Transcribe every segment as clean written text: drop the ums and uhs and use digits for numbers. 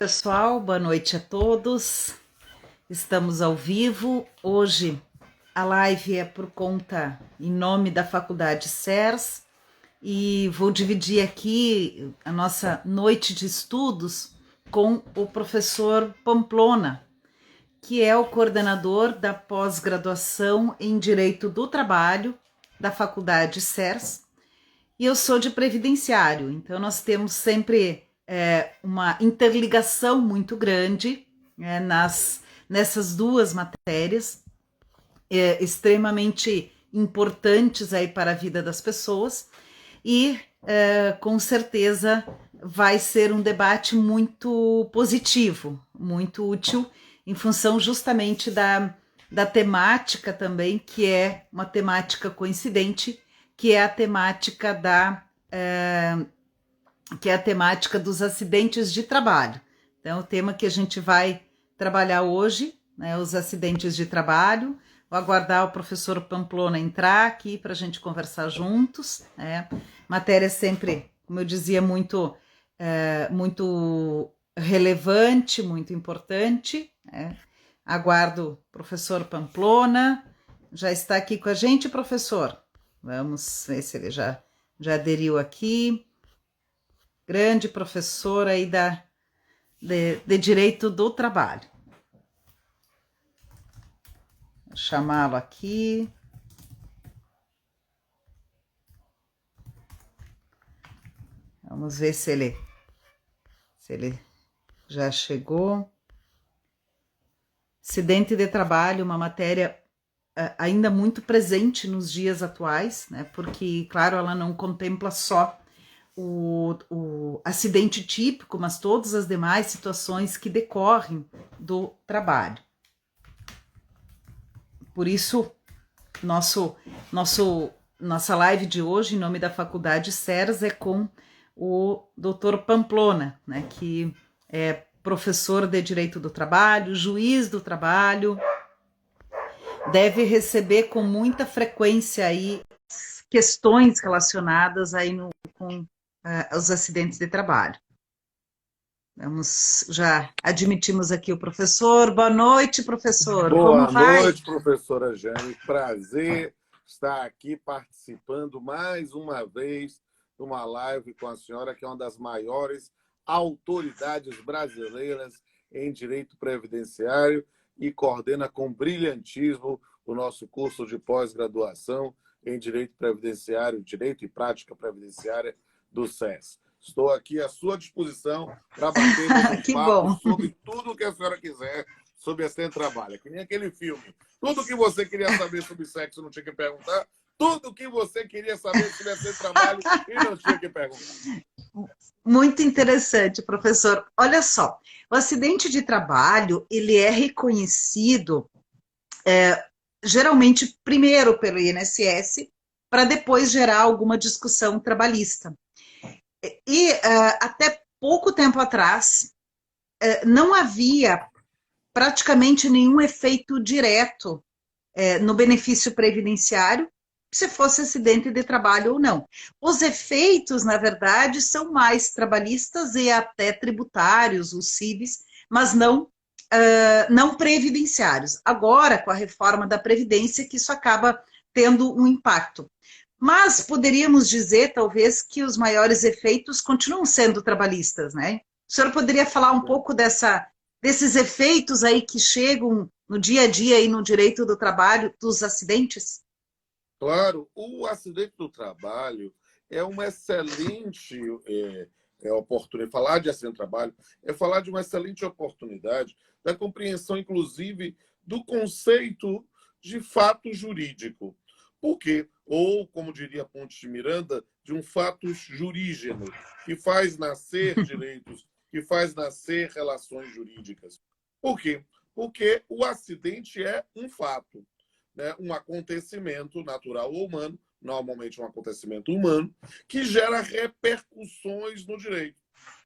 Pessoal, boa noite a todos. Estamos ao vivo. Hoje a live é por conta, em nome da Faculdade CERS, e vou dividir aqui a nossa noite de estudos com o professor Pamplona, que é o coordenador da pós-graduação em Direito do Trabalho da Faculdade CERS, e eu sou de Previdenciário, então nós temos sempre uma interligação muito grande nessas duas matérias, extremamente importantes aí para a vida das pessoas, e com certeza vai ser um debate muito positivo, muito útil, em função justamente da temática também, que é uma temática coincidente, que é a temática dos acidentes de trabalho. Então, o tema que a gente vai trabalhar hoje, né, os acidentes de trabalho. Vou aguardar o professor Pamplona entrar aqui para a gente conversar juntos, né? Matéria sempre, como eu dizia, muito relevante, muito importante, né? Aguardo o professor Pamplona. Já está aqui com a gente, professor? Vamos ver se ele já aderiu aqui. Grande professor aí de Direito do Trabalho. Vou chamá-lo aqui. Vamos ver se ele já chegou. Acidente de trabalho, uma matéria ainda muito presente nos dias atuais, né? Porque, claro, ela não contempla só o acidente típico, mas todas as demais situações que decorrem do trabalho. Por isso, nossa live de hoje, em nome da Faculdade CERS, é com o Dr. Pamplona, né, que é professor de Direito do Trabalho, juiz do trabalho, deve receber com muita frequência aí questões relacionadas aí com os acidentes de trabalho. Já admitimos aqui o professor. Boa noite, professor. Boa noite, professora Jane. Prazer estar aqui participando mais uma vez de uma live com a senhora, que é uma das maiores autoridades brasileiras em direito previdenciário e coordena com brilhantismo o nosso curso de pós-graduação em direito previdenciário, direito e prática previdenciária do SES. Estou aqui à sua disposição para bater um papo sobre tudo o que a senhora quiser sobre acidente de trabalho. Que nem aquele filme. Tudo que você queria saber sobre sexo não tinha que perguntar. Tudo que você queria saber sobre acidente de trabalho e não tinha que perguntar. Muito interessante, professor. Olha só, o acidente de trabalho, ele é reconhecido geralmente primeiro pelo INSS, para depois gerar alguma discussão trabalhista. E até pouco tempo atrás, não havia praticamente nenhum efeito direto no benefício previdenciário, se fosse acidente de trabalho ou não. Os efeitos, na verdade, são mais trabalhistas e até tributários, os CIVs, mas não previdenciários. Agora, com a reforma da Previdência, que isso acaba tendo um impacto. Mas poderíamos dizer, talvez, que os maiores efeitos continuam sendo trabalhistas, né? O senhor poderia falar um pouco desses efeitos aí que chegam no dia a dia aí no direito do trabalho, dos acidentes? Claro, o acidente do trabalho é uma excelente oportunidade. Falar de acidente do trabalho é falar de uma excelente oportunidade da compreensão, inclusive, do conceito de fato jurídico. Por quê? Ou, como diria Pontes de Miranda, de um fato jurígeno, que faz nascer direitos, que faz nascer relações jurídicas. Por quê? Porque o acidente é um fato, né? Um acontecimento natural ou humano, normalmente um acontecimento humano, que gera repercussões no direito,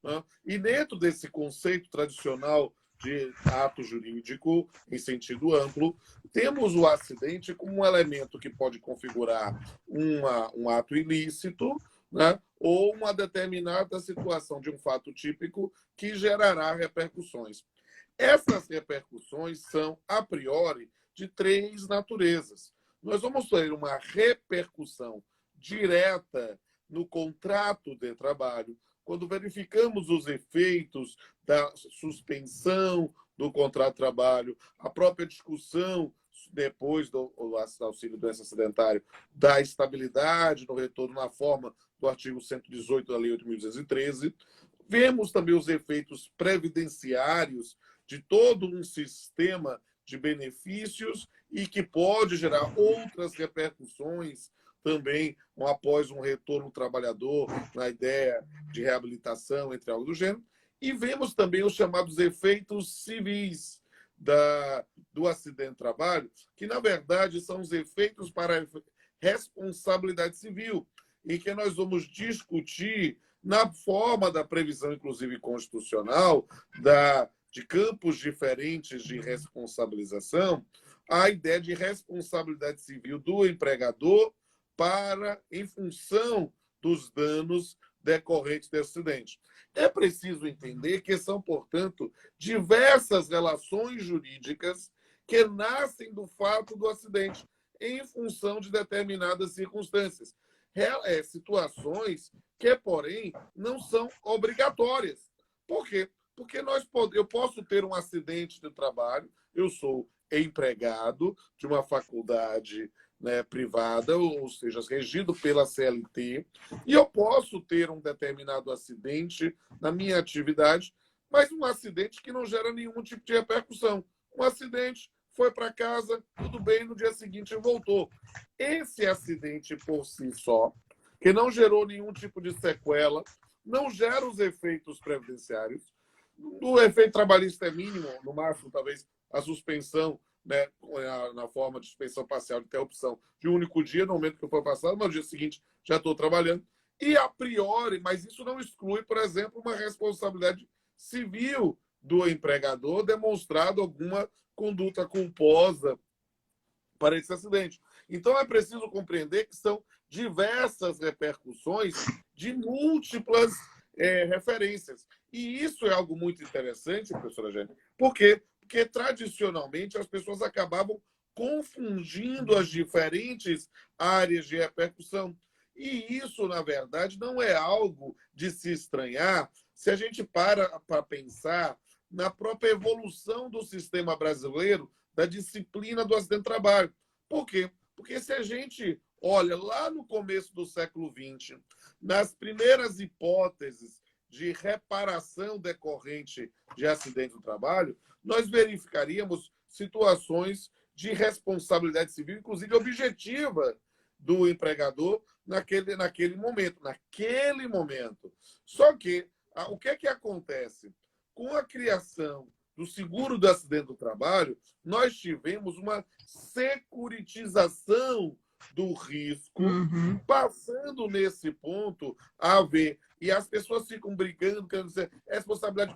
né? E dentro desse conceito tradicional de ato jurídico em sentido amplo, temos o acidente como um elemento que pode configurar um ato ilícito né? Ou uma determinada situação de um fato típico que gerará repercussões. Essas repercussões são, a priori, de três naturezas. Nós vamos ter uma repercussão direta no contrato de trabalho, quando verificamos os efeitos da suspensão do contrato de trabalho, a própria discussão depois do auxílio doença acidentário, da estabilidade no retorno na forma do artigo 118 da Lei 8.213. Vemos também os efeitos previdenciários de todo um sistema de benefícios e que pode gerar outras repercussões também após um retorno do trabalhador na ideia de reabilitação, entre algo do gênero. E vemos também os chamados efeitos civis do acidente de trabalho, que, na verdade, são os efeitos para a responsabilidade civil, e que nós vamos discutir na forma da previsão, inclusive constitucional, de campos diferentes de responsabilização, a ideia de responsabilidade civil do empregador em função dos danos decorrentes desse acidente. É preciso entender que são, portanto, diversas relações jurídicas que nascem do fato do acidente em função de determinadas circunstâncias. Situações que, porém, não são obrigatórias. Por quê? Porque eu posso ter um acidente de trabalho, eu sou empregado de uma faculdade, né, privada, ou seja, regido pela CLT, e eu posso ter um determinado acidente na minha atividade, mas um acidente que não gera nenhum tipo de repercussão. Um acidente, foi para casa, tudo bem, no dia seguinte voltou. Esse acidente por si só, que não gerou nenhum tipo de sequela, não gera os efeitos previdenciários. O efeito trabalhista é mínimo, no máximo, talvez, a suspensão, né, na forma de suspensão parcial de interrupção de um único dia, no momento que foi passado, mas no dia seguinte já estou trabalhando. E, a priori, mas isso não exclui, por exemplo, uma responsabilidade civil do empregador demonstrado alguma conduta culposa para esse acidente. Então, é preciso compreender que são diversas repercussões de múltiplas referências. E isso é algo muito interessante, professora Jane, por quê? Porque, tradicionalmente, as pessoas acabavam confundindo as diferentes áreas de repercussão. E isso, na verdade, não é algo de se estranhar se a gente para pensar na própria evolução do sistema brasileiro da disciplina do acidente de trabalho. Por quê? Porque se a gente olha lá no começo do século XX, nas primeiras hipóteses de reparação decorrente de acidente do trabalho, nós verificaríamos situações de responsabilidade civil, inclusive objetiva, do empregador naquele momento. Só que o que é que acontece? Com a criação do seguro do acidente do trabalho, nós tivemos uma securitização do risco, passando nesse ponto a ver. E as pessoas ficam brigando, querendo dizer, responsabilidade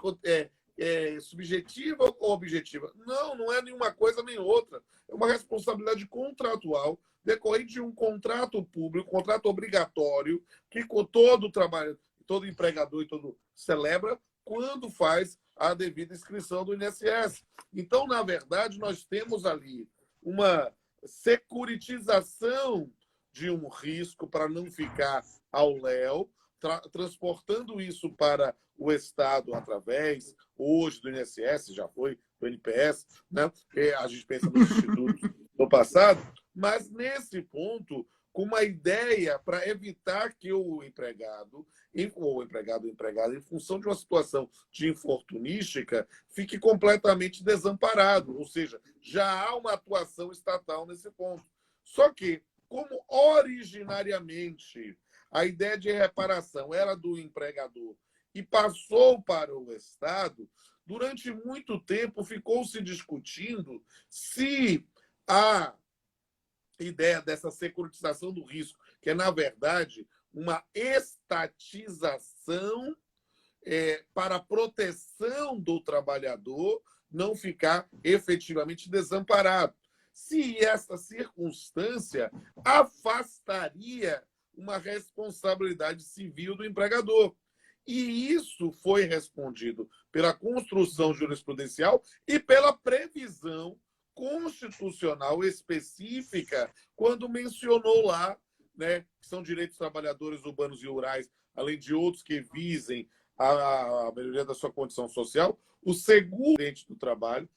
subjetiva ou objetiva? Não, não é nenhuma coisa nem outra. É uma responsabilidade contratual decorrente de um contrato público, contrato obrigatório, que todo trabalho, todo empregador e todo celebra quando faz a devida inscrição do INSS. Então, na verdade, nós temos ali uma securitização de um risco para não ficar ao léu, transportando isso para o Estado através, hoje, do INSS, já foi do NPS, né? A gente pensa nos institutos do passado, mas nesse ponto, com uma ideia para evitar que o empregado, em função de uma situação de infortunística, fique completamente desamparado. Ou seja, já há uma atuação estatal nesse ponto. Só que, como originariamente a ideia de reparação era do empregador e passou para o Estado, durante muito tempo ficou se discutindo se a ideia dessa securitização do risco, que é, na verdade, uma estatização para a proteção do trabalhador não ficar efetivamente desamparado. Se essa circunstância afastaria uma responsabilidade civil do empregador. E isso foi respondido pela construção jurisprudencial e pela previsão constitucional específica, quando mencionou lá, né, que são direitos dos trabalhadores urbanos e rurais, além de outros que visem a melhoria da sua condição social, o seguro do trabalho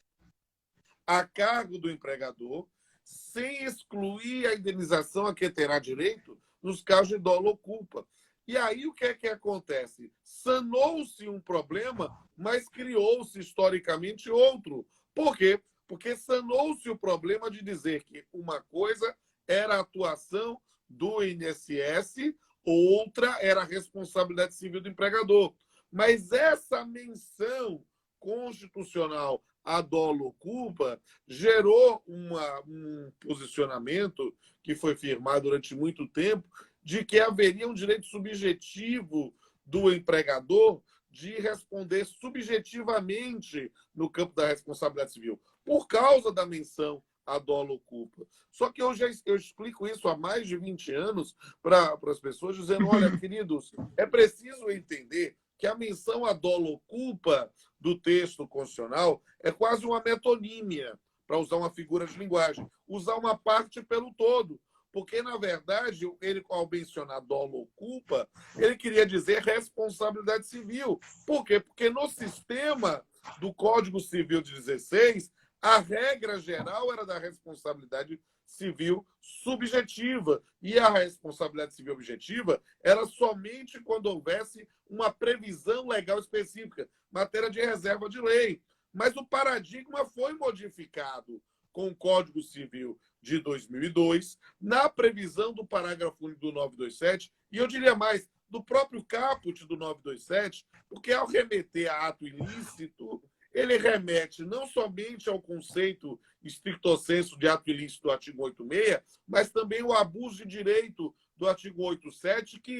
a cargo do empregador, sem excluir a indenização a que terá direito nos casos de dolo ou culpa. E aí o que é que acontece? Sanou-se um problema, mas criou-se historicamente outro. Por quê? Porque sanou-se o problema de dizer que uma coisa era a atuação do INSS, outra era a responsabilidade civil do empregador. Mas essa menção constitucional a dolo ou culpa gerou um posicionamento que foi firmado durante muito tempo de que haveria um direito subjetivo do empregador de responder subjetivamente no campo da responsabilidade civil, por causa da menção a dolo ou culpa. Só que eu explico isso há mais de 20 anos para as pessoas, dizendo, olha, queridos, é preciso entender que a menção a dolo ou culpa do texto constitucional é quase uma metonímia, para usar uma figura de linguagem, usar uma parte pelo todo. Porque, na verdade, ele, ao mencionar dolo ou culpa, ele queria dizer responsabilidade civil. Por quê? Porque no sistema do Código Civil de 16, a regra geral era da responsabilidade civil subjetiva. E a responsabilidade civil objetiva era somente quando houvesse uma previsão legal específica, matéria de reserva de lei. Mas o paradigma foi modificado com o Código Civil de 2002, na previsão do parágrafo único do 927, e eu diria mais, do próprio caput do 927, porque ao remeter a ato ilícito, ele remete não somente ao conceito stricto sensu de ato ilícito do artigo 86, mas também o abuso de direito do artigo 87, que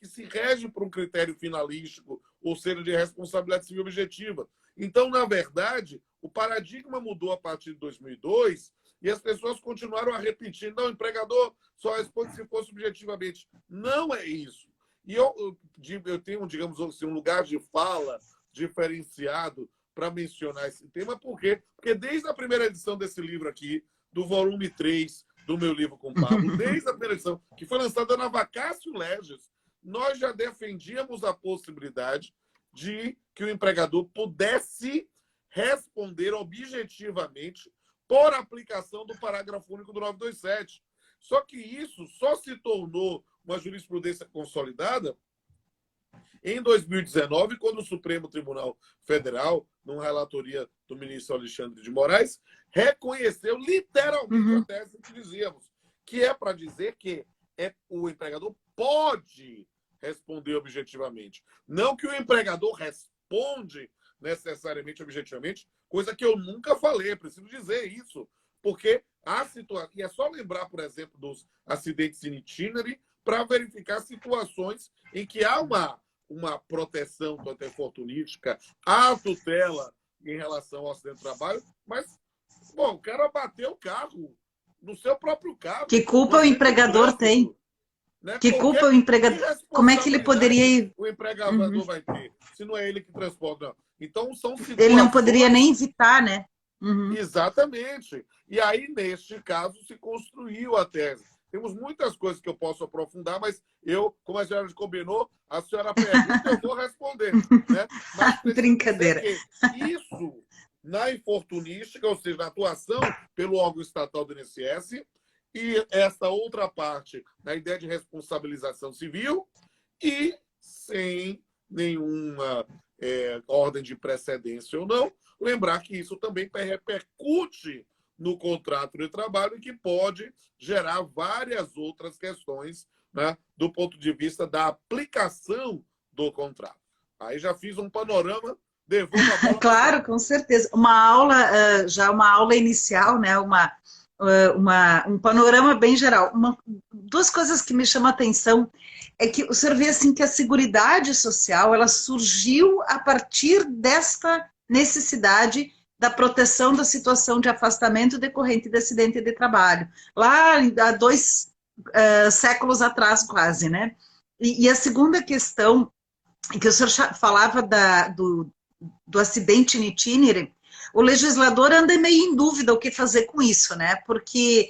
se rege por um critério finalístico, ou seja, de responsabilidade civil objetiva. Então, na verdade, o paradigma mudou a partir de 2002 e as pessoas continuaram a repetir, não, o empregador só responde se for subjetivamente. Não é isso. E eu tenho, digamos assim, um lugar de fala diferenciado para mencionar esse tema. Por quê? Porque desde a primeira edição desse livro aqui, do volume 3 do meu livro com o Pablo, desde a primeira edição, que foi lançada na Vacatio Legis, nós já defendíamos a possibilidade de que o empregador pudesse responder objetivamente por aplicação do parágrafo único do 927. Só que isso só se tornou uma jurisprudência consolidada em 2019, quando o Supremo Tribunal Federal, numa relatoria do ministro Alexandre de Moraes, reconheceu literalmente a tese que dizíamos, que é para dizer que o empregador pode responder objetivamente. Não que o empregador responde necessariamente objetivamente, coisa que eu nunca falei, preciso dizer isso, porque a situação, e é só lembrar, por exemplo, dos acidentes in itinere, para verificar situações em que há uma proteção anti-infortunística, há tutela em relação ao acidente de trabalho, mas, bom, o cara bateu o carro, no seu próprio carro. Que culpa o empregador tem? Né? Que culpa o empregador... Como é que ele poderia ir... O empregador vai ter, se não é ele que transporta. Não. Então, são situações... Ele não poderia nem evitar, né? Exatamente. E aí, neste caso, se construiu a tese. Temos muitas coisas que eu posso aprofundar, mas eu, como a senhora combinou, a senhora pergunta, eu vou responder. Né? Mas brincadeira. Isso, na infortunística, ou seja, na atuação pelo órgão estatal do INSS, e essa outra parte, na ideia de responsabilização civil, e sem nenhuma ordem de precedência ou não, lembrar que isso também repercute no contrato de trabalho e que pode gerar várias outras questões, né, do ponto de vista da aplicação do contrato. Aí já fiz um panorama, devolvo a bola. Claro, com certeza. Uma aula, já uma aula inicial, né, um panorama bem geral. Duas coisas que me chamam a atenção é que o senhor vê assim, que a Seguridade Social ela surgiu a partir desta necessidade da proteção da situação de afastamento decorrente de acidente de trabalho. Lá há séculos atrás quase, né? E a segunda questão, que o senhor falava do acidente in itinere, o legislador anda meio em dúvida o que fazer com isso, né? Porque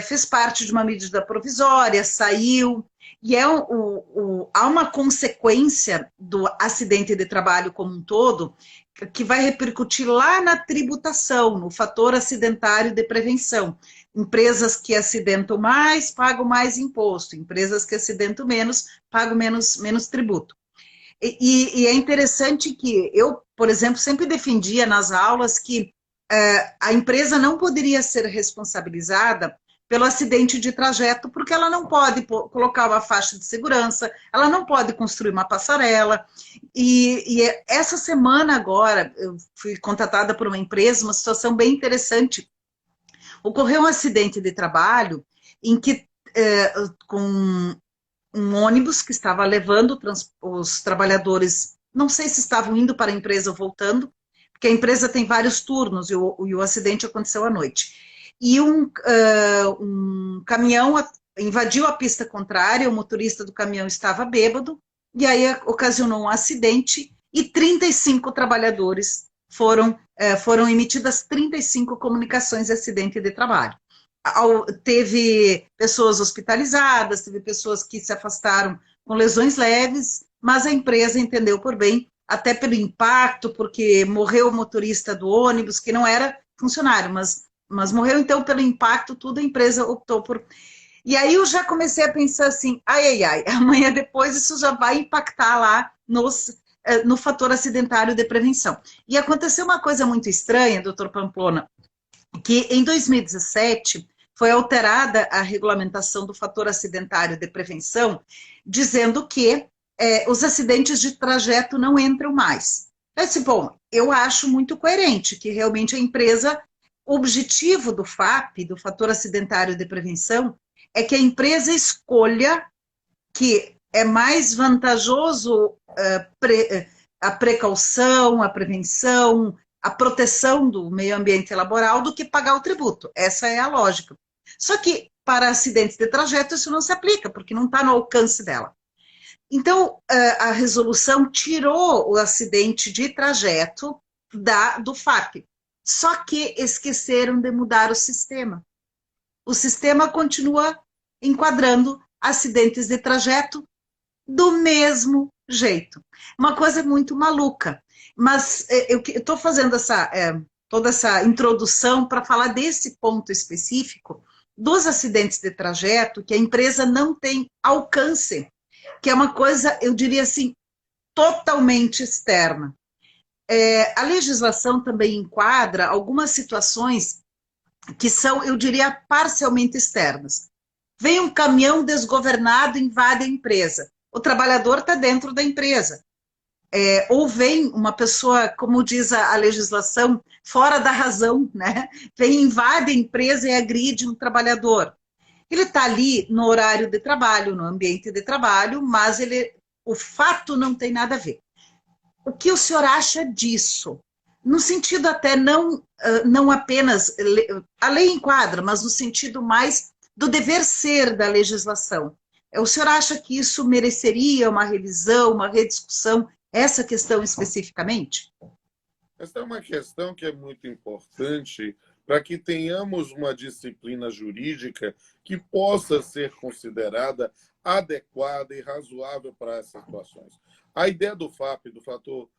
fez parte de uma medida provisória, saiu, e há uma consequência do acidente de trabalho como um todo que vai repercutir lá na tributação, no fator acidentário de prevenção. Empresas que acidentam mais pagam mais imposto, empresas que acidentam menos pagam menos tributo. E é interessante que eu, por exemplo, sempre defendia nas aulas que a empresa não poderia ser responsabilizada pelo acidente de trajeto, porque ela não pode colocar uma faixa de segurança, ela não pode construir uma passarela. E essa semana agora, eu fui contatada por uma empresa, uma situação bem interessante. Ocorreu um acidente de trabalho em que, com um ônibus que estava levando os trabalhadores, não sei se estavam indo para a empresa ou voltando, porque a empresa tem vários turnos e o acidente aconteceu à noite. E um caminhão invadiu a pista contrária, o motorista do caminhão estava bêbado, e aí ocasionou um acidente e 35 trabalhadores foram emitidas 35 comunicações de acidente de trabalho. Teve pessoas hospitalizadas, teve pessoas que se afastaram com lesões leves, mas a empresa entendeu por bem, até pelo impacto, porque morreu o motorista do ônibus, que não era funcionário, mas morreu então pelo impacto, tudo a empresa optou por. E aí eu já comecei a pensar assim, amanhã depois isso já vai impactar lá no fator acidentário de prevenção. E aconteceu uma coisa muito estranha, doutor Pamplona, que em 2017 foi alterada a regulamentação do fator acidentário de prevenção, dizendo que os acidentes de trajeto não entram mais. Eu disse, bom, eu acho muito coerente que realmente a empresa, o objetivo do FAP, do fator acidentário de prevenção, é que a empresa escolha que é mais vantajoso a precaução, a prevenção, a proteção do meio ambiente laboral do que pagar o tributo. Essa é a lógica. Só que para acidentes de trajeto isso não se aplica, porque não está no alcance dela. Então, a resolução tirou o acidente de trajeto do FAP. Só que esqueceram de mudar o sistema. O sistema continua enquadrando acidentes de trajeto do mesmo jeito. Uma coisa muito maluca. Mas eu estou fazendo toda essa introdução para falar desse ponto específico dos acidentes de trajeto que a empresa não tem alcance, que é uma coisa, eu diria assim, totalmente externa. A legislação também enquadra algumas situações que são, eu diria, parcialmente externas. Vem um caminhão desgovernado e invade a empresa. O trabalhador está dentro da empresa. Ou vem uma pessoa, como diz a legislação, fora da razão, né? Vem, invade a empresa e agride um trabalhador. Ele está ali no horário de trabalho, no ambiente de trabalho, mas o fato não tem nada a ver. O que o senhor acha disso? No sentido até não apenas, a lei enquadra, mas no sentido mais do dever ser da legislação. O senhor acha que isso mereceria uma revisão, uma rediscussão, essa questão especificamente? Essa é uma questão que é muito importante para que tenhamos uma disciplina jurídica que possa ser considerada adequada e razoável para essas situações. A ideia do FAP, do fator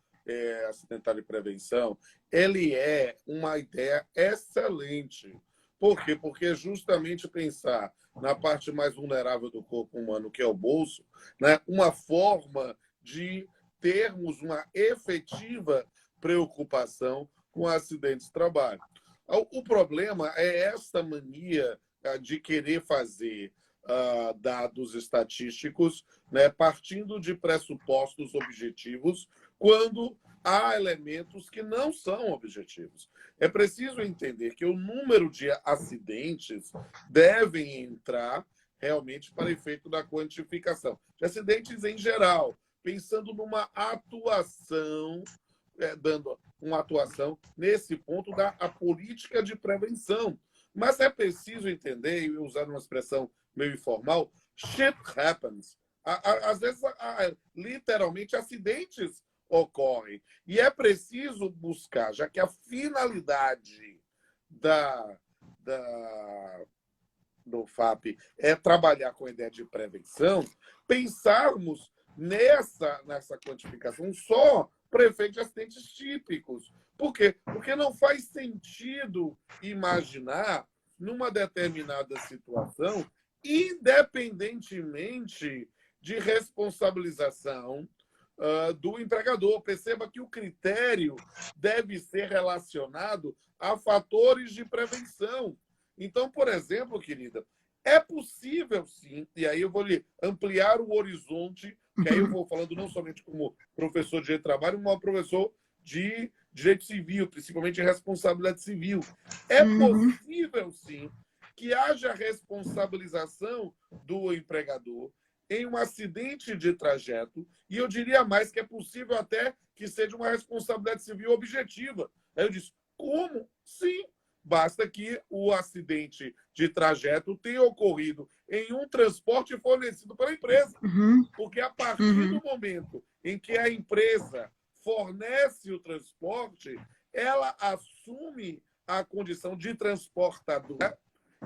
acidentário e prevenção, ele é uma ideia excelente. Por quê? Porque é justamente pensar na parte mais vulnerável do corpo humano, que é o bolso, né? Uma forma de termos uma efetiva preocupação com acidentes de trabalho. O problema é essa mania de querer fazer dados estatísticos, né, partindo de pressupostos objetivos, quando há elementos que não são objetivos. É preciso entender que o número de acidentes devem entrar realmente para efeito da quantificação. De acidentes em geral, pensando numa atuação, dando uma atuação nesse ponto da política de prevenção. Mas é preciso entender, e usar uma expressão meio informal, shit happens. Às vezes, literalmente, acidentes ocorrem. E é preciso buscar, já que a finalidade do FAP é trabalhar com a ideia de prevenção, pensarmos nessa quantificação só para efeito de acidentes típicos. Por quê? Porque não faz sentido imaginar, numa determinada situação, independentemente de responsabilização do empregador. Perceba que o critério deve ser relacionado a fatores de prevenção. Então, por exemplo, querida, é possível sim, e aí eu vou lhe ampliar o horizonte, que aí eu vou falando não somente como professor de direito do trabalho, mas professor de direito civil, principalmente de responsabilidade civil. É possível sim que haja responsabilização do empregador em um acidente de trajeto, e eu diria mais que é possível até que seja uma responsabilidade civil objetiva. Aí eu disse, como? Sim. Basta que o acidente de trajeto tenha ocorrido em um transporte fornecido pela empresa. Porque a partir do momento em que a empresa fornece o transporte, ela assume a condição de transportadora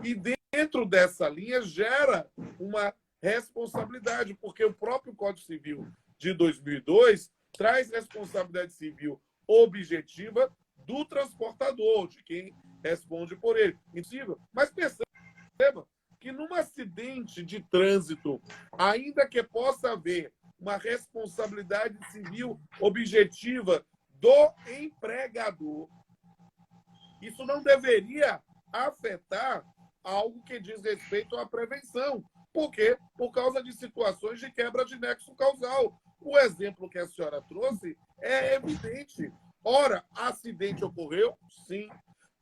e dentro dessa linha gera uma responsabilidade, porque o próprio Código Civil de 2002 traz responsabilidade civil objetiva do transportador, de quem responde por ele. Mas perceba que num acidente de trânsito, ainda que possa haver uma responsabilidade civil objetiva do empregador, isso não deveria afetar algo que diz respeito à prevenção. Por quê? Por causa de situações de quebra de nexo causal. O exemplo que a senhora trouxe é evidente. Ora, acidente ocorreu? Sim.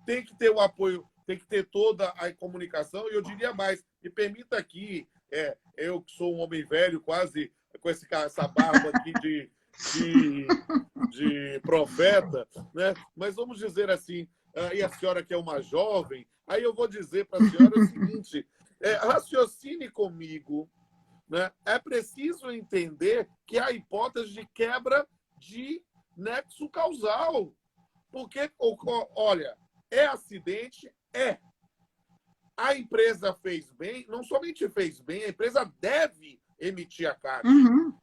Tem que ter o apoio, tem que ter toda a comunicação. E eu diria mais, me permita aqui, eu que sou um homem velho, quase com essa barba aqui de profeta, né? Mas vamos dizer assim, e a senhora que é uma jovem, aí eu vou dizer para a senhora o seguinte, raciocine comigo, né? É preciso entender que há hipótese de quebra de nexo causal. Porque, olha, é acidente? É. A empresa fez bem, não somente fez bem, a empresa deve emitir a carta.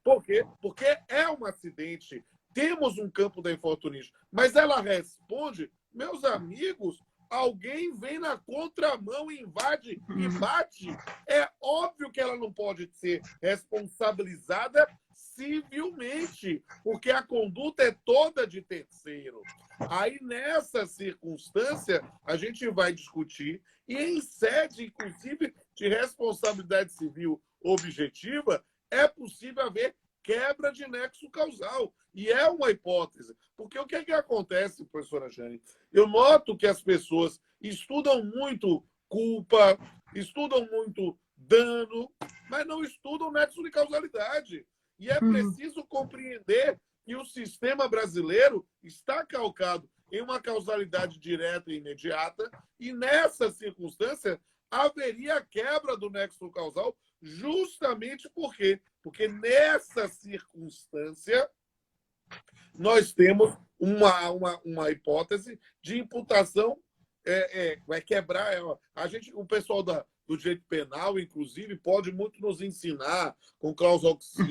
Por quê? Porque é um acidente. Temos um campo da infortunismo. Mas ela responde, meus amigos, alguém vem na contramão, invade e bate. É óbvio que ela não pode ser responsabilizada civilmente, porque a conduta é toda de terceiro. Aí, nessa circunstância, a gente vai discutir e em sede, inclusive, de responsabilidade civil objetiva, é possível haver quebra de nexo causal. E é uma hipótese. Porque o que é que acontece, professora Jane? Eu noto que as pessoas estudam muito culpa, estudam muito dano, mas não estudam nexo de causalidade. E é preciso compreender que o sistema brasileiro está calcado em uma causalidade direta e imediata, e nessa circunstância haveria quebra do nexo causal justamente por quê? Porque nessa circunstância nós temos uma hipótese de imputação, vai quebrar. O pessoal do direito penal, inclusive, pode muito nos ensinar com Klaus Oxin,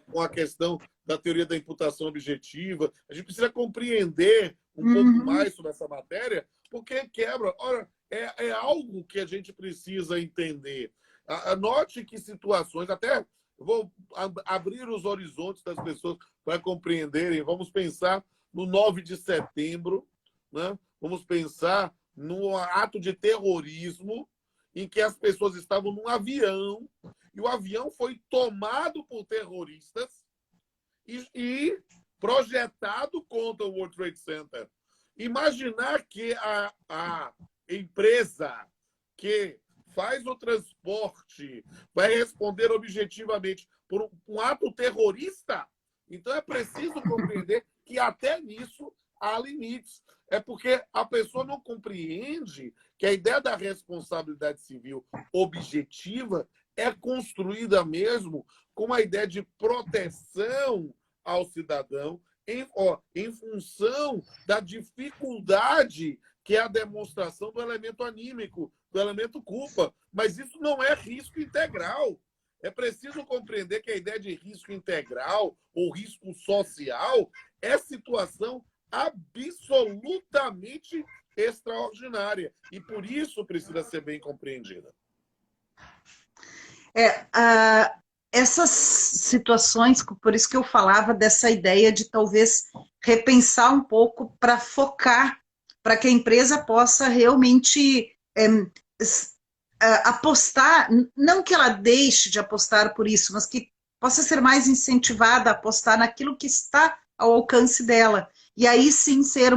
com a questão da teoria da imputação objetiva. A gente precisa compreender um pouco mais sobre essa matéria, porque quebra. Ora, é algo que a gente precisa entender. Note que situações, até vou abrir os horizontes das pessoas para compreenderem. Vamos pensar no 9 de setembro, né? Vamos pensar no ato de terrorismo em que as pessoas estavam num avião e o avião foi tomado por terroristas e projetado contra o World Trade Center. Imaginar que a empresa que faz o transporte vai responder objetivamente por um ato terrorista, então é preciso compreender que até nisso há limites. É porque a pessoa não compreende que a ideia da responsabilidade civil objetiva é construída mesmo com a ideia de proteção ao cidadão em função da dificuldade que é a demonstração do elemento anímico, do elemento culpa. Mas isso não é risco integral. É preciso compreender que a ideia de risco integral ou risco social é situação absolutamente extraordinária e por isso precisa ser bem compreendida. Essas situações, por isso que eu falava dessa ideia de talvez repensar um pouco para focar, para que a empresa possa realmente apostar, não que ela deixe de apostar por isso, mas que possa ser mais incentivada a apostar naquilo que está ao alcance dela. E aí sim ser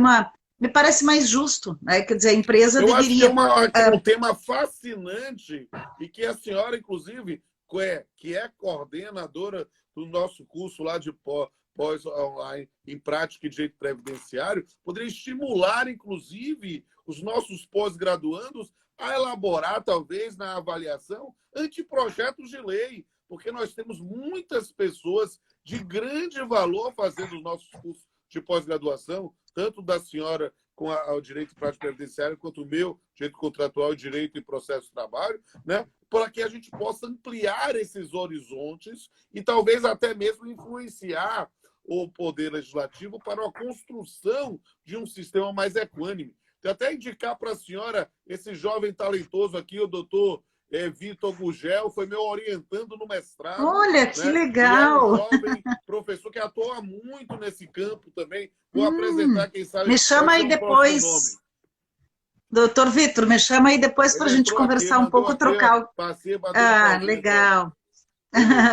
me parece mais justo, né? Quer dizer, a empresa deveria... acho que é um tema fascinante e que a senhora, inclusive, que é coordenadora do nosso curso lá de pós-online em prática e direito previdenciário, poderia estimular, inclusive, os nossos pós-graduandos a elaborar, talvez, na avaliação, anteprojetos de lei, porque nós temos muitas pessoas de grande valor fazendo os nossos cursos de pós-graduação, tanto da senhora com o direito prático previdenciário, quanto o meu direito contratual e direito e processo de trabalho, né? Para que a gente possa ampliar esses horizontes e talvez até mesmo influenciar o Poder Legislativo para a construção de um sistema mais equânime. Vou até indicar para a senhora esse jovem talentoso aqui, o doutor Vitor Gugel, foi meu orientando no mestrado. Olha, que né? legal! E é um jovem professor que atua muito nesse campo também. Vou apresentar, quem sabe, me chama aí depois, doutor Vitor, me chama aí depois para a gente conversar um pouco, trocar. Legal.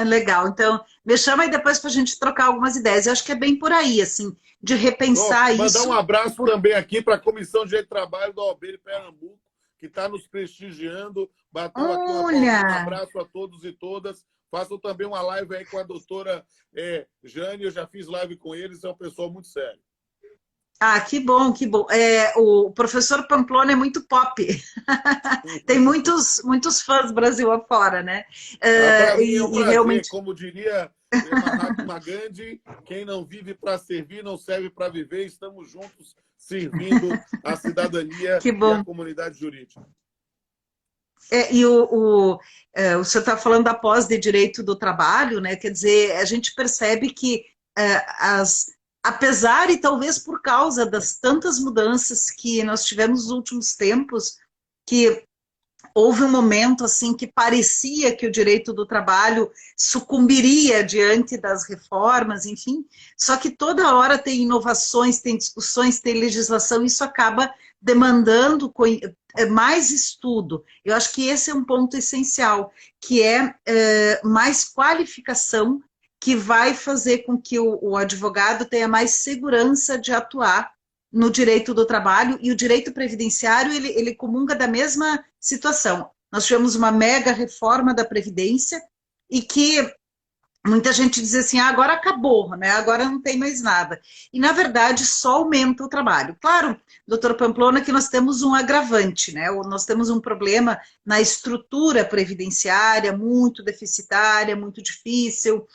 Legal, então me chama aí depois para a gente trocar algumas ideias. Eu acho que é bem por aí, assim, de repensar isso. Mandar um abraço também aqui para a Comissão de Direito de Trabalho da OAB de Pernambuco, que está nos prestigiando. Bateu aqui um abraço a todos e todas. Façam também uma live aí com a doutora Jane, eu já fiz live com eles, é um pessoal muito sério. Ah, que bom, que bom. O professor Pamplona é muito pop. Tem muitos fãs Brasil afora, né? Para mim é um prazer, realmente... como diria Mahatma Gandhi, quem não vive para servir, não serve para viver. Estamos juntos servindo a cidadania e a comunidade jurídica. O senhor está falando da pós de direito do trabalho, né? Quer dizer, a gente percebe que apesar e talvez por causa das tantas mudanças que nós tivemos nos últimos tempos, que houve um momento assim que parecia que o direito do trabalho sucumbiria diante das reformas, enfim, só que toda hora tem inovações, tem discussões, tem legislação, isso acaba demandando mais estudo. Eu acho que esse é um ponto essencial, que é mais qualificação, que vai fazer com que o advogado tenha mais segurança de atuar no direito do trabalho, e o direito previdenciário, ele comunga da mesma situação. Nós tivemos uma mega reforma da Previdência, e que muita gente diz assim, agora acabou, né? Agora não tem mais nada. E, na verdade, só aumenta o trabalho. Claro, doutor Pamplona, que nós temos um agravante, né? Nós temos um problema na estrutura previdenciária, muito deficitária, muito difícil.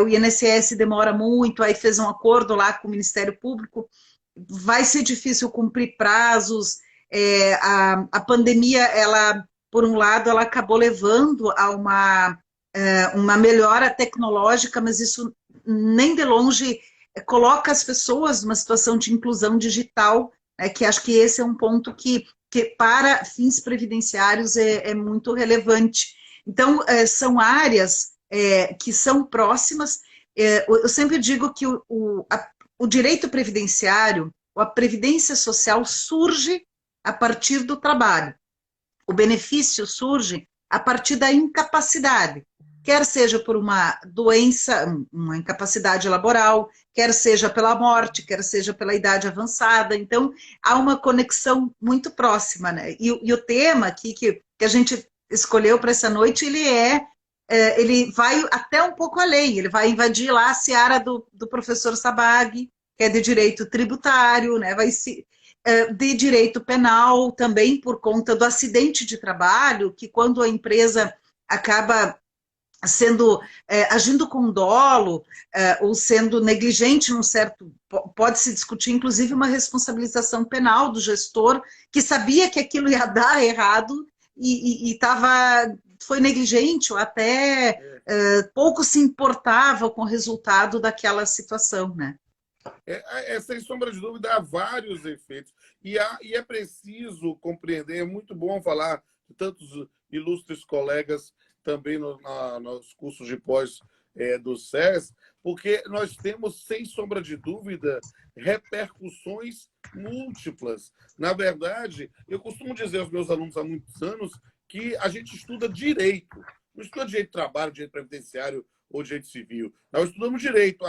O INSS demora muito, aí fez um acordo lá com o Ministério Público, vai ser difícil cumprir prazos. A pandemia, ela, por um lado, ela acabou levando a uma melhora tecnológica, mas isso nem de longe coloca as pessoas numa situação de inclusão digital, né, que acho que esse é um ponto que para fins previdenciários é muito relevante. Então, são áreas que são próximas. Eu sempre digo que o direito previdenciário, a previdência social surge a partir do trabalho. O benefício surge a partir da incapacidade, quer seja por uma doença, uma incapacidade laboral, quer seja pela morte, quer seja pela idade avançada. Então, há uma conexão muito próxima, né? E o tema aqui que a gente escolheu para essa noite, ele vai até um pouco além, ele vai invadir lá a seara do professor Sabag, que é de direito tributário, né? De direito penal também por conta do acidente de trabalho, que quando a empresa acaba sendo agindo com dolo ou sendo negligente num certo, pode se discutir inclusive uma responsabilização penal do gestor que sabia que aquilo ia dar errado e foi negligente ou até pouco se importava com o resultado daquela situação, né? Sem sombra de dúvida, há vários efeitos. E é preciso compreender, é muito bom falar de tantos ilustres colegas também nos cursos de pós do SES, porque nós temos, sem sombra de dúvida, repercussões múltiplas. Na verdade, eu costumo dizer aos meus alunos há muitos anos que a gente estuda direito. Não estuda direito de trabalho, direito previdenciário ou direito civil. Nós estudamos direito.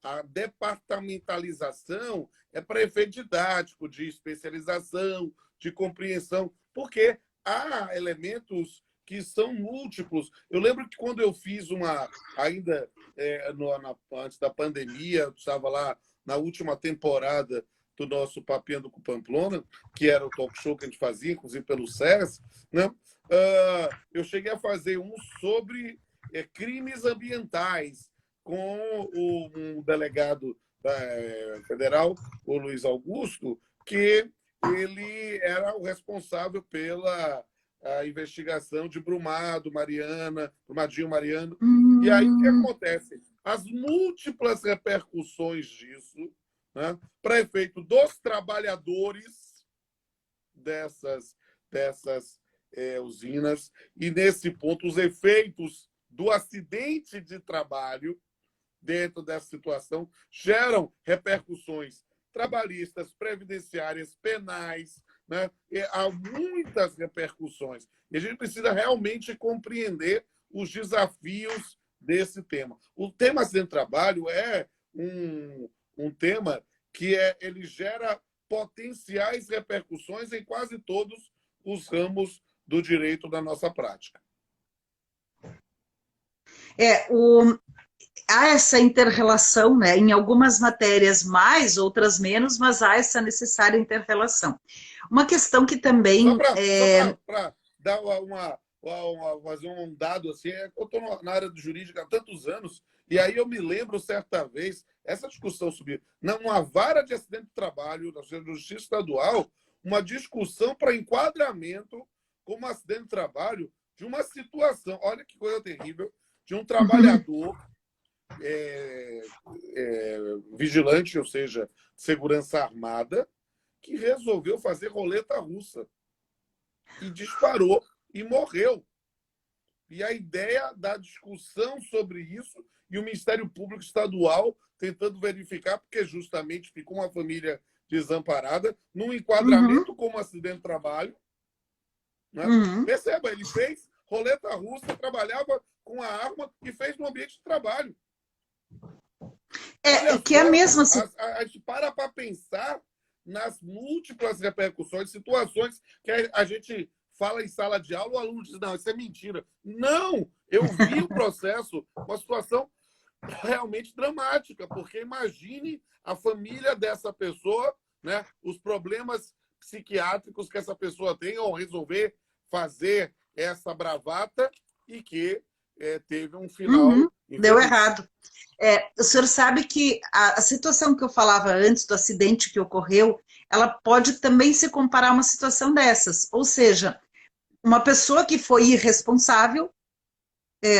A departamentalização é para efeito didático, de especialização, de compreensão, porque há elementos que são múltiplos. Eu lembro que quando eu fiz ainda antes da pandemia, eu estava lá na última temporada do nosso Papeando com Pamplona, que era o talk show que a gente fazia, inclusive pelo SES, né? Eu cheguei a fazer um sobre crimes ambientais, com um delegado federal, o Luiz Augusto, que ele era o responsável pela investigação de Brumadinho, Mariano. E aí o que acontece? As múltiplas repercussões disso, né, para efeito dos trabalhadores dessas usinas, e nesse ponto os efeitos do acidente de trabalho dentro dessa situação geram repercussões trabalhistas, previdenciárias, penais, né? E há muitas repercussões. E a gente precisa realmente compreender os desafios desse tema. O tema acidente de trabalho é um tema que ele gera potenciais repercussões em quase todos os ramos do direito da nossa prática. Há essa inter-relação, né? Em algumas matérias mais, outras menos, mas há essa necessária inter-relação. Uma questão que também... Só para dar fazer um dado, assim, eu estou na área de jurídica há tantos anos, e aí eu me lembro, certa vez, essa discussão subiu, numa vara de acidente de trabalho, na Justiça Estadual, uma discussão para enquadramento como acidente de trabalho de uma situação, olha que coisa terrível, de um trabalhador vigilante, ou seja, segurança armada, que resolveu fazer roleta russa e disparou e morreu. E a ideia da discussão sobre isso e o Ministério Público Estadual tentando verificar, porque justamente ficou uma família desamparada, num enquadramento como acidente de trabalho. Né? Perceba, ele fez roleta russa, trabalhava com a arma e fez no ambiente de trabalho. Que é a mesma... A gente para pensar nas múltiplas repercussões, situações que a gente fala em sala de aula, o aluno diz, não, isso é mentira. Não! Eu vi o processo, uma situação realmente dramática, porque imagine a família dessa pessoa, né, os problemas psiquiátricos que essa pessoa tem ao resolver fazer essa bravata e que teve um final... Deu errado. O senhor sabe que a situação que eu falava antes do acidente que ocorreu, ela pode também se comparar a uma situação dessas. Ou seja, uma pessoa que foi irresponsável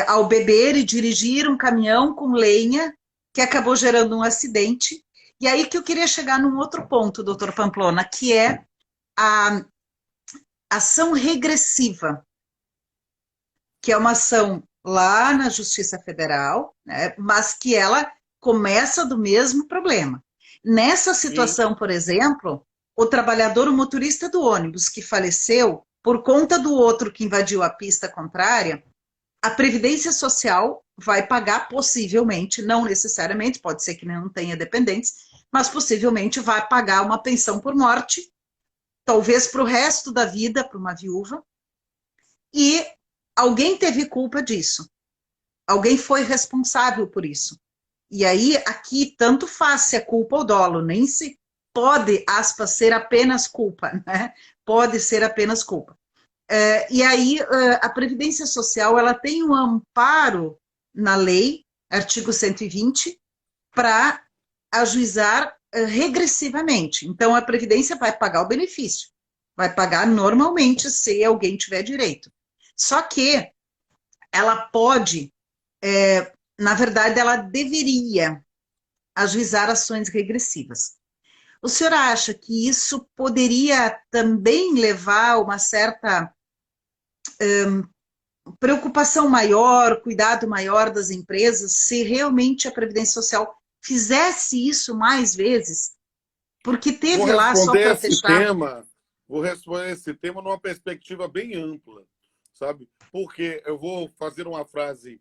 ao beber e dirigir um caminhão com lenha, que acabou gerando um acidente. E aí que eu queria chegar num outro ponto, doutor Pamplona, que é a ação regressiva, que é uma ação lá na Justiça Federal, né, mas que ela começa do mesmo problema. Nessa situação, por exemplo, o trabalhador, o motorista do ônibus que faleceu por conta do outro que invadiu a pista contrária, a Previdência Social vai pagar possivelmente, não necessariamente, pode ser que não tenha dependentes, mas possivelmente vai pagar uma pensão por morte, talvez para o resto da vida, para uma viúva, e alguém teve culpa disso. Alguém foi responsável por isso. E aí, aqui, tanto faz se é culpa ou dolo, nem se pode, aspas, ser apenas culpa, né? Pode ser apenas culpa. E aí, a Previdência Social, ela tem um amparo na lei, artigo 120, para ajuizar regressivamente. Então, a Previdência vai pagar o benefício, vai pagar normalmente se alguém tiver direito. Só que ela pode, na verdade, ela deveria ajuizar ações regressivas. O senhor acha que isso poderia também levar a uma certa preocupação maior, cuidado maior das empresas, se realmente a Previdência Social fizesse isso mais vezes? Porque Vou teve lá, só responder para esse fechar. tema, vou responder esse tema numa perspectiva bem ampla, sabe? Porque eu vou fazer uma frase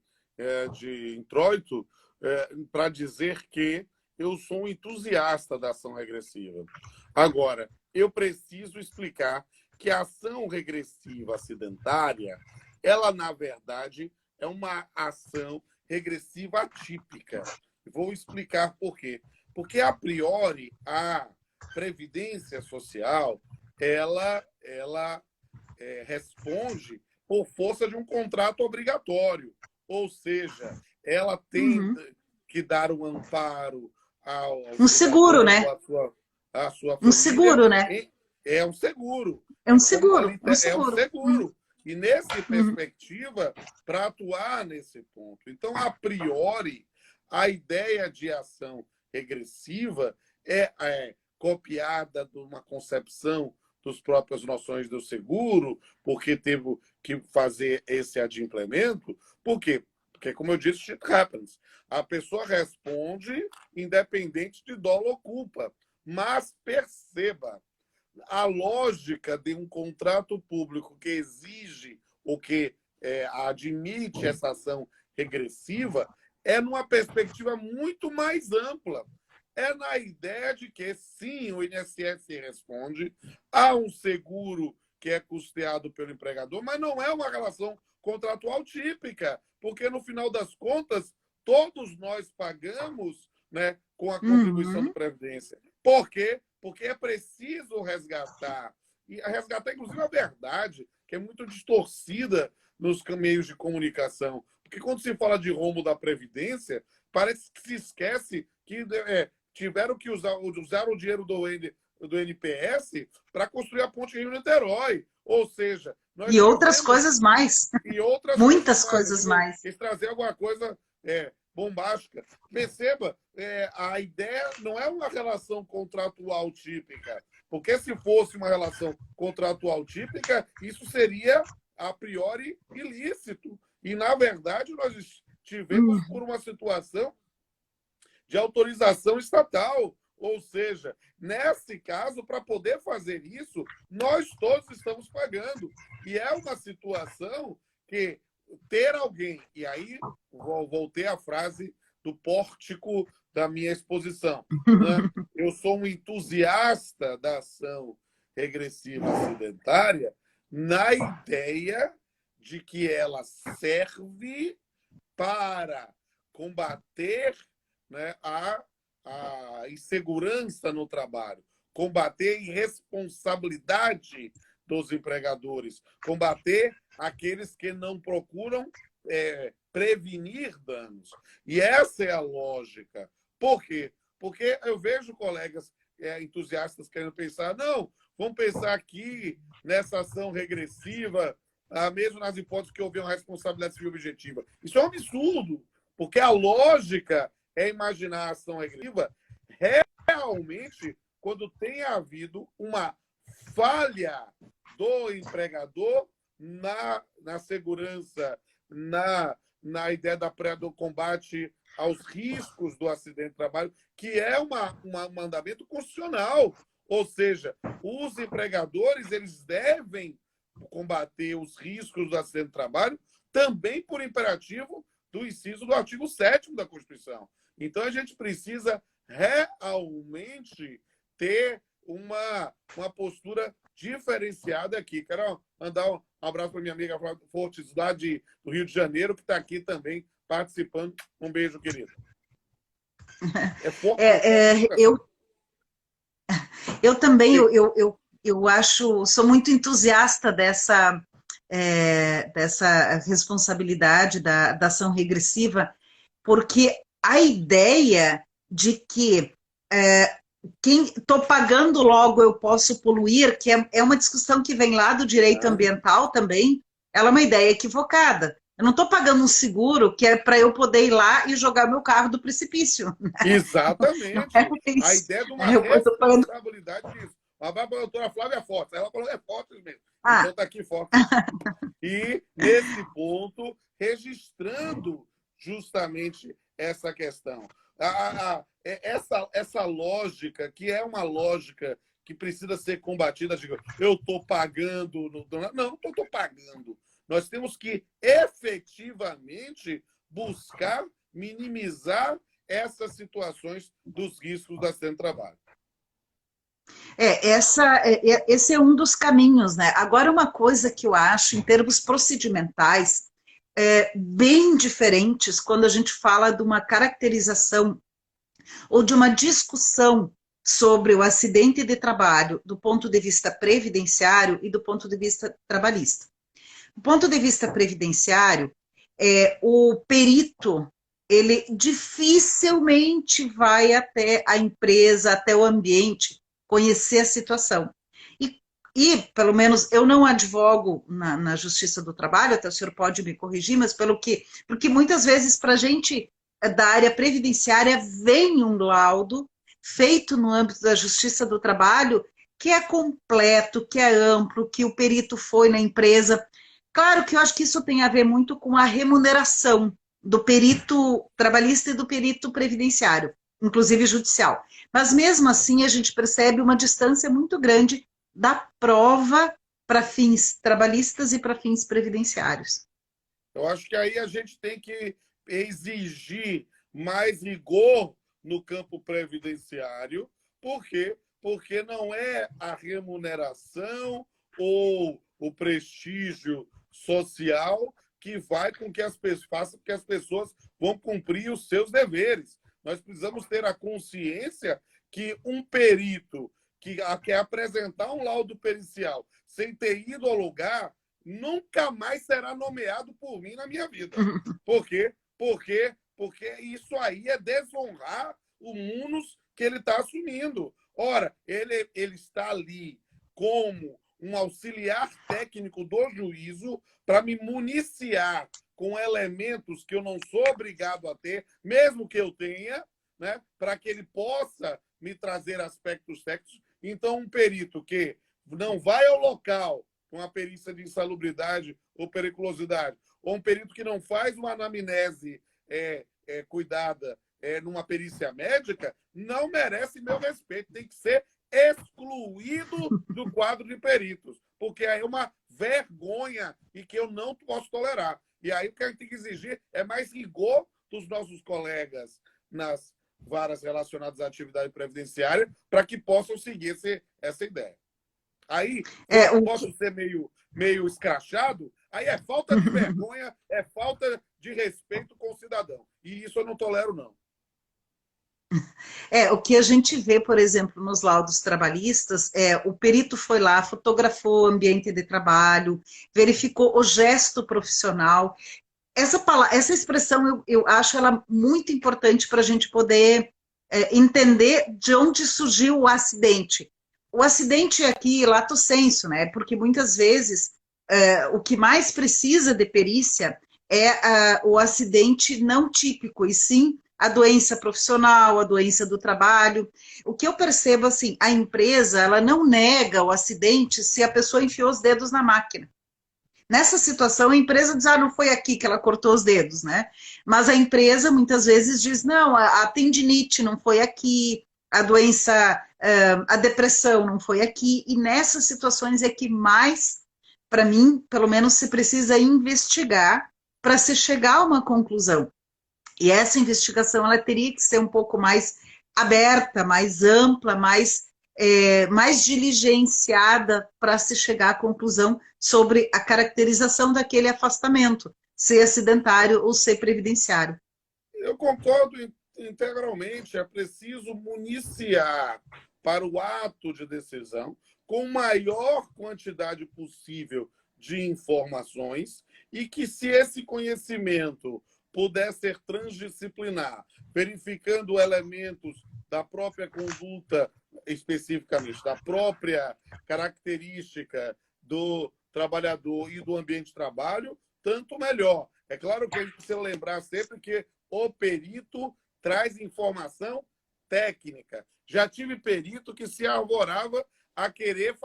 de introito para dizer que eu sou um entusiasta da ação regressiva. Agora, eu preciso explicar que a ação regressiva acidentária, ela, na verdade, é uma ação regressiva atípica. Vou explicar por quê. Porque, a priori, a Previdência Social, ela responde por força de um contrato obrigatório. Ou seja, ela tem Uhum. que dar um amparo ao Um seguro, cidadão, né? à sua Um família. seguro, né? É um seguro. É um seguro, um É um seguro. Uhum. seguro. E, nessa Uhum. perspectiva, para atuar nesse ponto. Então, a priori, a ideia de ação regressiva é copiada de uma concepção dos próprias noções do seguro, porque teve que fazer esse adimplemento. Por quê? Porque, como eu disse, shit happens. A pessoa responde independente de dolo ou culpa. Mas perceba, a lógica de um contrato público que exige ou que admite essa ação regressiva é numa perspectiva muito mais ampla. É na ideia de que, sim, o INSS responde a um seguro que é custeado pelo empregador, mas não é uma relação contratual típica, porque, no final das contas, todos nós pagamos, né, com a contribuição de Uhum. previdência. Por quê? Porque é preciso resgatar, e resgatar, inclusive, a verdade, que é muito distorcida nos meios de comunicação. Porque, quando se fala de rombo da Previdência, parece que se esquece que tiveram que usar o dinheiro do NPS para construir a ponte Rio-Niterói. Ou seja, nós E outras tivemos coisas mais. e outras coisas Muitas mais. Aqui coisas eu mais. quis trazer alguma coisa bombástica. Perceba, a ideia não é uma relação contratual típica, porque, se fosse uma relação contratual típica, isso seria, a priori, ilícito. E, na verdade, nós estivemos por Uhum. uma situação de autorização estatal. Ou seja, nesse caso, para poder fazer isso, nós todos estamos pagando. E é uma situação que ter alguém, e aí voltei à frase do pórtico da minha exposição, né? Eu sou um entusiasta da ação regressiva acidentária na ideia de que ela serve para combater, né, a insegurança no trabalho, combater a irresponsabilidade dos empregadores, combater aqueles que não procuram prevenir danos. E essa é a lógica. Por quê? Porque eu vejo colegas entusiastas querendo pensar, não, vamos pensar aqui nessa ação regressiva, mesmo nas hipóteses que houver uma responsabilidade civil objetiva. Isso é um absurdo, porque a lógica é imaginar a ação regressiva realmente quando tem havido uma falha do empregador na segurança, na ideia do combate aos riscos do acidente de trabalho, que é um mandamento constitucional. Ou seja, os empregadores eles devem combater os riscos do acidente de trabalho também por imperativo do inciso do artigo 7º da Constituição. Então, a gente precisa realmente ter uma postura diferenciada aqui. Quero mandar um abraço para minha amiga Fortes, lá do Rio de Janeiro, que está aqui também participando. Um beijo, querido. É forte, é É, fortificação. eu também, E- eu acho, sou muito entusiasta dessa responsabilidade da ação regressiva, porque a ideia de que quem estou pagando logo eu posso poluir, que é uma discussão que vem lá do direito ah, ambiental também, ela é uma ideia equivocada. Eu não estou pagando um seguro que é para eu poder ir lá e jogar meu carro do precipício. Não é exatamente. A isso. ideia de uma Eu estou pagando. responsabilidade disso. Um abraço para a doutora Flávia Fortes. Ela falou é Fortes mesmo. Então Ah, está aqui Fortes. E, nesse ponto, registrando justamente essa questão. Essa lógica, que é uma lógica que precisa ser combatida, digo, eu estou pagando. Não estou pagando. Nós temos que efetivamente buscar minimizar essas situações dos riscos do acidente de trabalho. esse é um dos caminhos, né? Agora, uma coisa que eu acho, em termos procedimentais, bem diferentes quando a gente fala de uma caracterização ou de uma discussão sobre o acidente de trabalho do ponto de vista previdenciário e do ponto de vista trabalhista. Do ponto de vista previdenciário, o perito ele dificilmente vai até a empresa, até o ambiente, conhecer a situação. E, pelo menos, eu não advogo na Justiça do Trabalho, até o senhor pode me corrigir, mas porque muitas vezes para a gente da área previdenciária vem um laudo feito no âmbito da Justiça do Trabalho que é completo, que é amplo, que o perito foi na empresa. Claro que eu acho que isso tem a ver muito com a remuneração do perito trabalhista e do perito previdenciário, inclusive judicial. Mas mesmo assim a gente percebe uma distância muito grande da prova para fins trabalhistas e para fins previdenciários. Eu acho que aí a gente tem que exigir mais rigor no campo previdenciário. Por quê? Porque não é a remuneração ou o prestígio social que vai com que as pessoas façam que as pessoas vão cumprir os seus deveres. Nós precisamos ter a consciência que um perito que quer apresentar um laudo pericial sem ter ido ao lugar nunca mais será nomeado por mim na minha vida. Por quê? Porque isso aí é desonrar o munus que ele está assumindo. Ora, ele está ali como um auxiliar técnico do juízo para me municiar com elementos que eu não sou obrigado a ter, mesmo que eu tenha, né, para que ele possa me trazer aspectos técnicos. Então, um perito que não vai ao local com a perícia de insalubridade ou periculosidade, ou um perito que não faz uma anamnese cuidada numa perícia médica, não merece meu respeito. Tem que ser excluído do quadro de peritos, porque aí é uma vergonha e que eu não posso tolerar. E aí o que a gente tem que exigir é mais rigor dos nossos colegas nas varas relacionadas à atividade previdenciária para que possam seguir essa ideia. Aí, É, o posso ser meio escrachado, aí é falta de vergonha, é falta de respeito com o cidadão. E isso eu não tolero, não. O que a gente vê, por exemplo, nos laudos trabalhistas, o perito foi lá, fotografou o ambiente de trabalho, verificou o gesto profissional. Essa expressão eu acho ela muito importante para a gente poder entender de onde surgiu o acidente. O acidente aqui, lato sensu, né? Porque muitas vezes o que mais precisa de perícia é o acidente não típico, e sim a doença profissional, a doença do trabalho. O que eu percebo, assim, a empresa, ela não nega o acidente se a pessoa enfiou os dedos na máquina. Nessa situação, a empresa diz, não foi aqui que ela cortou os dedos, né? Mas a empresa, muitas vezes, diz, não, a tendinite não foi aqui, a doença, a depressão não foi aqui, e nessas situações é que mais, para mim, pelo menos, se precisa investigar para se chegar a uma conclusão. E essa investigação ela teria que ser um pouco mais aberta, mais ampla, mais diligenciada para se chegar à conclusão sobre a caracterização daquele afastamento, ser acidentário ou ser previdenciário. Eu concordo integralmente. É preciso municiar para o ato de decisão com maior quantidade possível de informações e que, se esse conhecimento puder ser transdisciplinar, verificando elementos da própria conduta, especificamente da própria característica do trabalhador e do ambiente de trabalho, tanto melhor. É claro que a gente precisa lembrar sempre que o perito traz informação técnica. Já tive perito que se arvorava a querer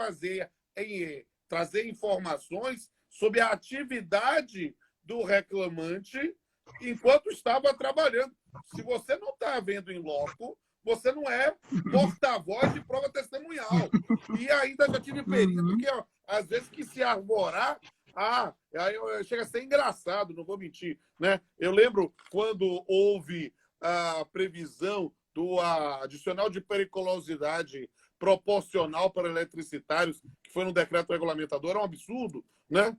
trazer informações sobre a atividade do reclamante enquanto estava trabalhando. Se você não está vendo em loco, você não é porta-voz de prova testemunhal. E ainda já tive perito que, às vezes, que se arvorar, chega a ser engraçado, não vou mentir, né? Eu lembro quando houve a previsão do adicional de periculosidade proporcional para eletricitários, que foi no decreto regulamentador, é um absurdo, né?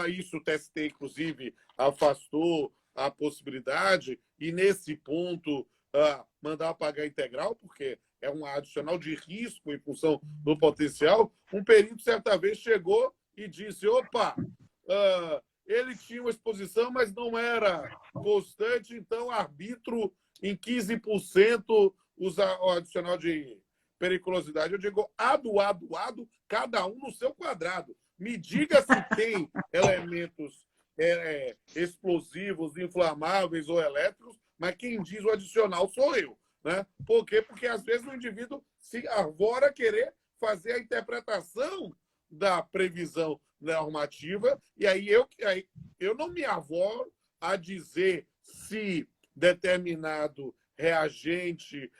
Isso o TST, inclusive, afastou a possibilidade, e nesse ponto mandar pagar integral, porque é um adicional de risco em função do potencial. Um perito, certa vez, chegou e disse, opa, ele tinha uma exposição, mas não era constante, então arbitro em 15% usa o adicional de periculosidade. Eu digo, ado, cada um no seu quadrado. Me diga se tem elementos explosivos, inflamáveis ou elétricos, mas quem diz o adicional sou eu. Né? Por quê? Porque, às vezes, o indivíduo se arvora a querer fazer a interpretação da previsão normativa, e aí eu não me arvoro a dizer se determinado reagente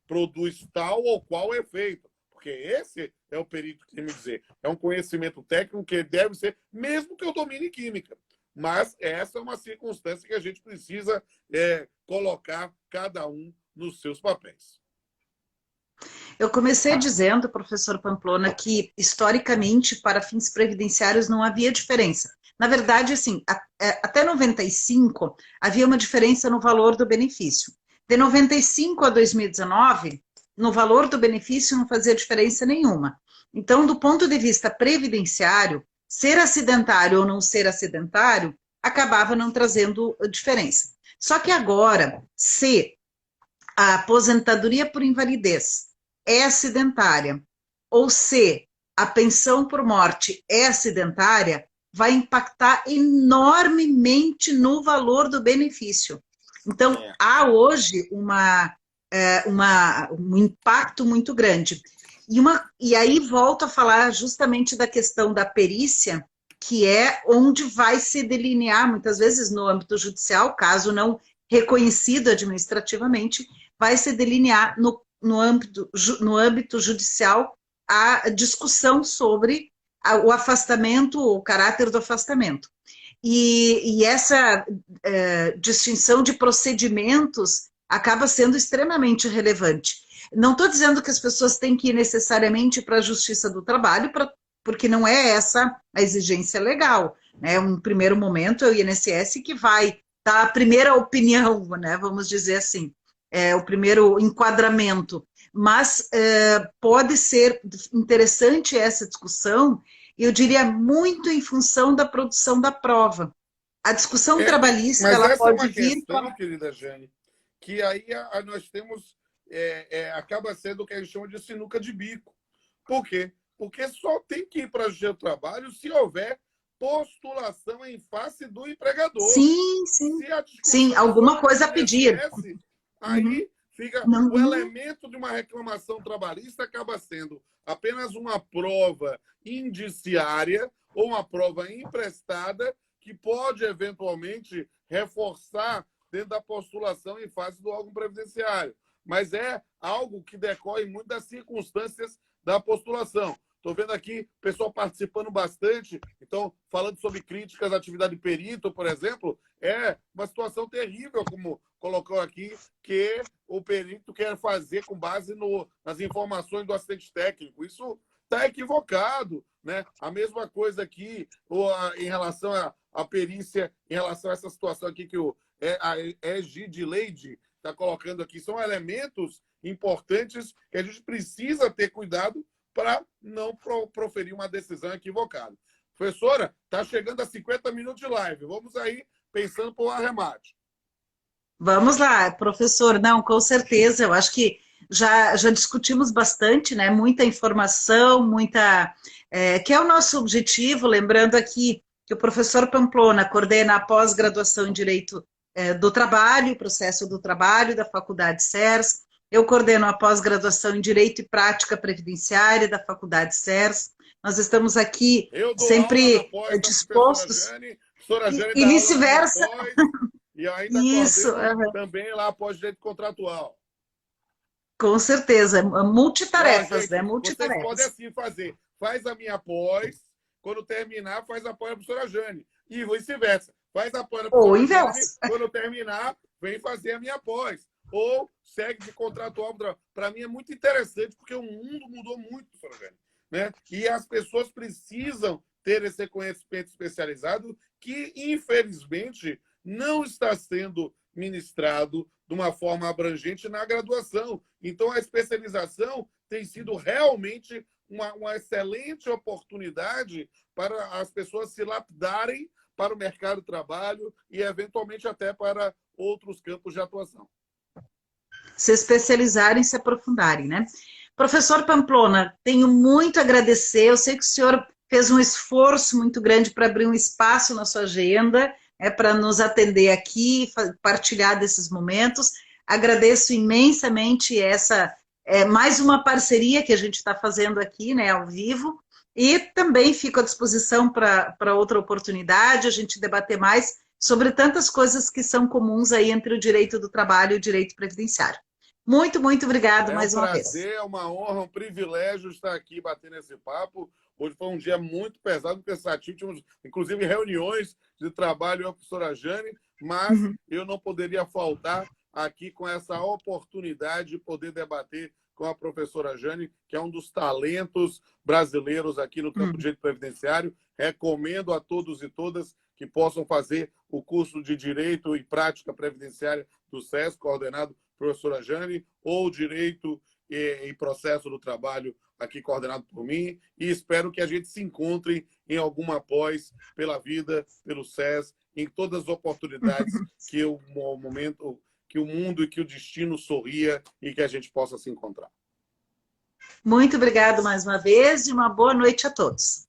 produz tal ou qual efeito, porque esse é o perito que tem que me dizer. É um conhecimento técnico que deve ser, mesmo que eu domine química. Mas essa é uma circunstância que a gente precisa colocar cada um nos seus papéis. Eu comecei dizendo, professor Pamplona, que historicamente, para fins previdenciários, não havia diferença. Na verdade, assim, até 95 havia uma diferença no valor do benefício. De 95 a 2019, no valor do benefício não fazia diferença nenhuma. Então, do ponto de vista previdenciário, ser acidentário ou não ser acidentário acabava não trazendo diferença. Só que agora, se a aposentadoria por invalidez é acidentária, ou se a pensão por morte é acidentária, vai impactar enormemente no valor do benefício. Então, há hoje um impacto muito grande. E aí volto a falar justamente da questão da perícia, que é onde vai se delinear, muitas vezes no âmbito judicial, caso não reconhecido administrativamente, vai se delinear no âmbito judicial a discussão sobre o afastamento, o caráter do afastamento. E essa distinção de procedimentos acaba sendo extremamente relevante. Não estou dizendo que as pessoas têm que ir necessariamente para a Justiça do Trabalho, porque não é essa a exigência legal. Né? Um primeiro momento é o INSS que vai dar a primeira opinião, né? Vamos dizer assim, o primeiro enquadramento. Mas pode ser interessante essa discussão, eu diria muito em função da produção da prova. A discussão trabalhista, mas ela essa pode é uma vir... questão, querida Jane, que aí nós temos, acaba sendo o que a gente chama de sinuca de bico. Por quê? Porque só tem que ir para a Justiça do Trabalho se houver postulação em face do empregador. Sim, sim. Sim, alguma coisa a pedir. Aí fica o elemento de uma reclamação trabalhista acaba sendo apenas uma prova indiciária ou uma prova emprestada que pode, eventualmente, reforçar dentro da postulação em face do órgão previdenciário. Mas é algo que decorre muito das circunstâncias da postulação. Estou vendo aqui o pessoal participando bastante. Então, falando sobre críticas à atividade perito, por exemplo, é uma situação terrível, como colocou aqui, que o perito quer fazer com base nas informações do assistente técnico. Isso está equivocado. Né? A mesma coisa aqui em relação à perícia, em relação a essa situação aqui que a Egidileide está colocando aqui são elementos importantes que a gente precisa ter cuidado para não proferir uma decisão equivocada. Professora, está chegando a 50 minutos de live. Vamos aí pensando para o arremate. Vamos lá, professor. Não, com certeza. Eu acho que já discutimos bastante, né? Muita informação, que é o nosso objetivo. Lembrando aqui que o professor Pamplona coordena a pós-graduação em Direito do Trabalho, processo do trabalho da Faculdade CERS. Eu coordeno a pós-graduação em Direito e Prática Previdenciária da Faculdade CERS. Nós estamos aqui Eu dou aula na sempre pós da dispostos, professora Jane e dá aula na minha vice-versa. pós, e ainda Isso, coordeno também lá após direito contratual. com certeza. Ó, Multitarefas, né? gente, vocês podem Multitarefas. assim fazer. Faz a minha pós, quando terminar, faz a pós da professora Jane. E vice-versa. Faz a pós da Ou o professora Jane, inverso. quando terminar, vem fazer a minha pós. Ou segue de contratual. Para mim é muito interessante, porque o mundo mudou muito, professora Jane. Né? E as pessoas precisam ter esse conhecimento especializado que, infelizmente, não está sendo ministrado de uma forma abrangente na graduação. Então, a especialização tem sido realmente uma excelente oportunidade para as pessoas se lapidarem para o mercado de trabalho e, eventualmente, até para outros campos de atuação. Se especializarem, se aprofundarem, né? Professor Pamplona, tenho muito a agradecer. Eu sei que o senhor fez um esforço muito grande para abrir um espaço na sua agenda, para nos atender aqui, partilhar desses momentos. Agradeço imensamente mais uma parceria que a gente está fazendo aqui, né, ao vivo, e também fico à disposição para outra oportunidade, a gente debater mais sobre tantas coisas que são comuns aí entre o direito do trabalho e o direito previdenciário. Muito, muito obrigado mais uma vez. É um prazer, é uma honra, um privilégio estar aqui batendo esse papo. Hoje foi um dia muito pesado, cansativo. Tínhamos, inclusive, reuniões de trabalho com a professora Jane, mas eu não poderia faltar aqui com essa oportunidade de poder debater com a professora Jane, que é um dos talentos brasileiros aqui no campo de direito previdenciário. Recomendo a todos e todas que possam fazer o curso de Direito e Prática Previdenciária do SESC, coordenado por professora Jane, ou Direito e Processo do Trabalho, aqui coordenado por mim, e espero que a gente se encontre em alguma pós pela vida, pelo SESC, em todas as oportunidades que o momento, que o mundo e que o destino sorria e que a gente possa se encontrar. Muito obrigado mais uma vez e uma boa noite a todos.